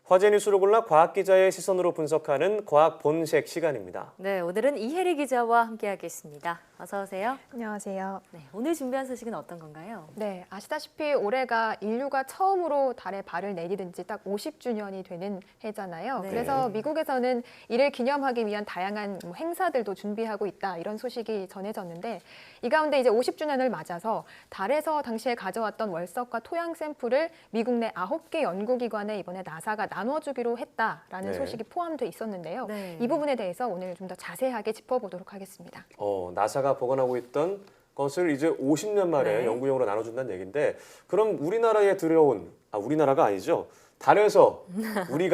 화제 뉴스를 골라 과학 기자의 시선으로 분석하는 과학 본색 시간입니다. 네, 오늘은 이혜리 기자와 함께하겠습니다. 어서 오세요. 안녕하세요. 네, 오늘 준비한 소식은 어떤 건가요? 네, 아시다시피 올해가 인류가 처음으로 달에 발을 내디딘 지 딱 50주년이 되는 해잖아요. 네. 그래서 미국에서는 이를 기념하기 위한 다양한 행사들도 준비하고 있다, 이런 소식이 전해졌는데, 이 가운데 이제 50주년을 맞아서 달에서 당시에 가져왔던 월석과 토양 샘플을 미국 내 9개 연구기관에 이번에 나사가 나눠주기로 했다라는 네. 소식이 포함돼 있었는데요. 네. 이 부분에 대해서 오늘 좀 더 자세하게 짚어보도록 하겠습니다. 나사가 보관하고 있던 것을 이제 50년 만에 네. 연구용으로 나눠준다는 얘기인데, 그럼 우리나라에 들여온, 우리나라가 아니죠. 달에서 우리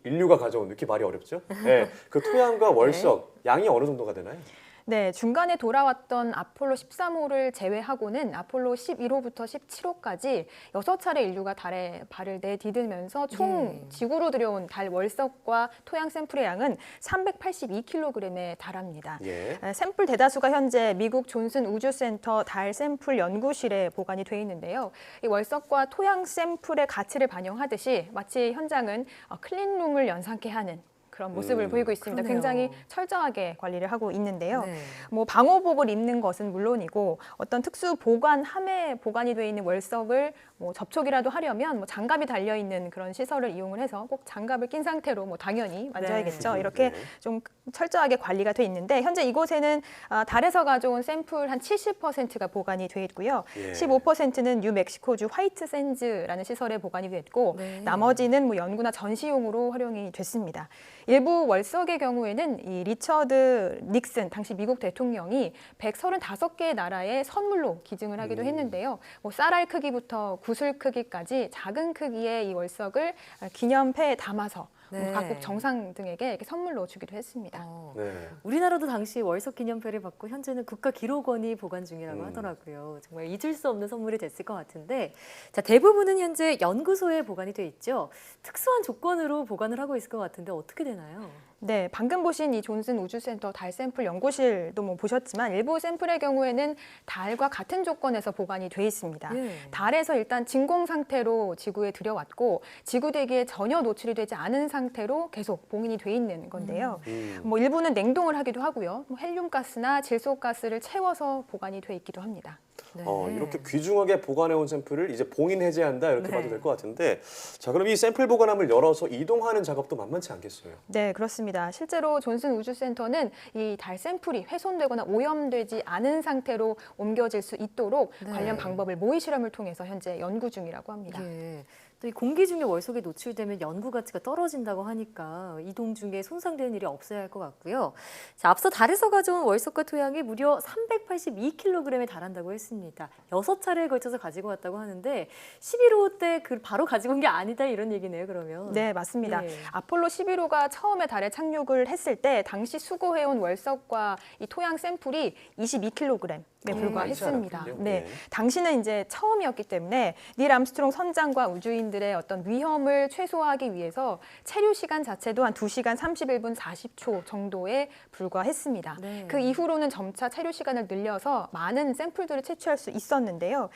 인류가 가져온, 이렇게 말이 어렵죠? 네, 그 토양과 월석, 양이 어느 정도가 되나요? 네, 중간에 돌아왔던 아폴로 13호를 제외하고는 아폴로 11호부터 17호까지 6차례 인류가 달에 발을 내디디면서 총 지구로 들여온 달 월석과 토양 샘플의 양은 382kg에 달합니다. 예. 샘플 대다수가 현재 미국 존슨 우주센터 달 샘플 연구실에 보관이 돼 있는데요. 이 월석과 토양 샘플의 가치를 반영하듯이 마치 현장은 클린룸을 연상케 하는 그런 모습을 보이고 있습니다. 그러네요. 굉장히 철저하게 관리를 하고 있는데요. 네. 뭐 방호복을 입는 것은 물론이고 어떤 특수 보관함에 보관이 되어 있는 월석을 뭐 접촉이라도 하려면 뭐 장갑이 달려 있는 그런 시설을 이용을 해서 꼭 장갑을 낀 상태로 뭐 당연히 만져야겠죠. 네. 이렇게 네. 좀 철저하게 관리가 돼 있는데 현재 이곳에는 달에서 가져온 샘플 한 70%가 보관이 돼 있고요. 예. 15%는 뉴멕시코주 화이트 샌즈라는 시설에 보관이 됐고 네. 나머지는 뭐 연구나 전시용으로 활용이 됐습니다. 일부 월석의 경우에는 이 리처드 닉슨 당시 미국 대통령이 135개의 나라에 선물로 기증을 하기도 했는데요. 뭐 쌀알 크기부터 구슬 크기까지 작은 크기의 이 월석을 기념패에 담아서 네. 뭐 각국 정상 등에게 이렇게 선물로 주기도 했습니다. 네. 우리나라도 당시 월석 기념패를 받고 현재는 국가기록원이 보관 중이라고 하더라고요. 정말 잊을 수 없는 선물이 됐을 것 같은데, 자, 대부분은 현재 연구소에 보관이 돼 있죠. 특수한 조건으로 보관을 하고 있을 것 같은데 어떻게 되나요? 네, 방금 보신 이 존슨 우주센터 달 샘플 연구실도 뭐 보셨지만 일부 샘플의 경우에는 달과 같은 조건에서 보관이 돼 있습니다. 예. 달에서 일단 진공 상태로 지구에 들여왔고 지구 대기에 전혀 노출이 되지 않은 상태로 계속 봉인이 돼 있는 건데요. 뭐 일부는 냉동을 하기도 하고요. 뭐 헬륨가스나 질소가스를 채워서 보관이 돼 있기도 합니다. 네. 이렇게 귀중하게 보관해온 샘플을 이제 봉인 해제한다, 이렇게 네. 봐도 될 것 같은데, 자, 그럼 이 샘플 보관함을 열어서 이동하는 작업도 만만치 않겠어요. 네, 그렇습니다. 실제로 존슨 우주센터는 이 달 샘플이 훼손되거나 오염되지 않은 상태로 옮겨질 수 있도록 네. 관련 방법을 모의 실험을 통해서 현재 연구 중이라고 합니다. 예. 또 이 공기 중에 월석이 노출되면 연구 가치가 떨어진다고 하니까 이동 중에 손상되는 일이 없어야 할 것 같고요. 자, 앞서 달에서 가져온 월석과 토양이 무려 382kg에 달한다고 했습니다. 6차례에 걸쳐서 가지고 왔다고 하는데 11호 때 바로 가지고 온 게 아니다, 이런 얘기네요, 그러면. 네, 맞습니다. 예. 아폴로 11호가 처음에 달에 착륙을 했을 때 당시 수거해온 월석과 이 토양 샘플이 22kg에 불과했습니다. 많지 않았군요. 네, 네. 당시는 이제 처음이었기 때문에 닐 암스트롱 선장과 우주인들의 어떤 위험을 최소화하기 위해서 체류 시간 자체도 한 2시간 31분 40초 정도에 불과했습니다. 네. 그 이후로는 점차 체류 시간을 늘려서 많은 샘플들을 채취할 수 있었는데요.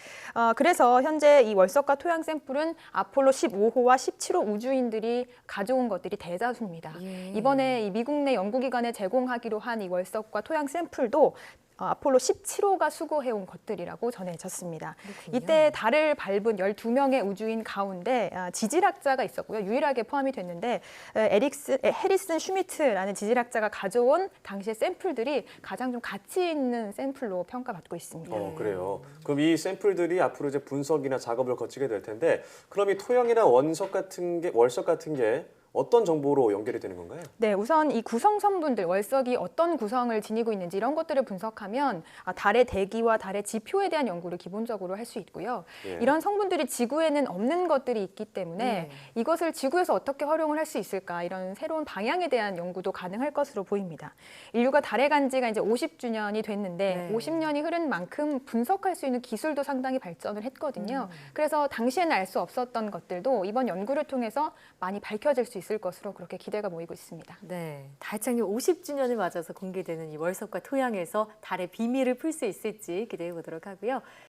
그래서 현재 이 월석과 토양 샘플은 아폴로 15호와 17호 우주인들이 가져온 것들이 대다수입니다. 예. 이번에 이 미국 내 연구기관에 제공하기로 한 이 월석과 토양 샘플도 아폴로 17호가 수거해온 것들이라고 전해졌습니다. 그렇군요. 이때 달을 밟은 12명의 우주인 가운데 지질학자가 있었고요. 유일하게 포함이 됐는데 해리슨 슈미트라는 지질학자가 가져온 당시의 샘플들이 가장 좀 가치 있는 샘플로 평가받고 있습니다. 그래요. 그럼 이 샘플들이 앞으로 이제 분석이나 작업을 거치게 될 텐데, 그럼 이 토양이나 월석 같은 게 어떤 정보로 연결이 되는 건가요? 네, 우선 이 구성 성분들, 월석이 어떤 구성을 지니고 있는지 이런 것들을 분석하면 달의 대기와 달의 지표에 대한 연구를 기본적으로 할 수 있고요. 예. 이런 성분들이 지구에는 없는 것들이 있기 때문에 네. 이것을 지구에서 어떻게 활용을 할 수 있을까, 이런 새로운 방향에 대한 연구도 가능할 것으로 보입니다. 인류가 달에 간 지가 이제 50주년이 됐는데 네. 50년이 흐른 만큼 분석할 수 있는 기술도 상당히 발전을 했거든요. 그래서 당시에는 알 수 없었던 것들도 이번 연구를 통해서 많이 밝혀질 수 있을 것으로 그렇게 기대가 모이고 있습니다. 네, 달 착륙 50주년을 맞아서 공개되는 이 월석과 토양에서 달의 비밀을 풀 수 있을지 기대해 보도록 하고요.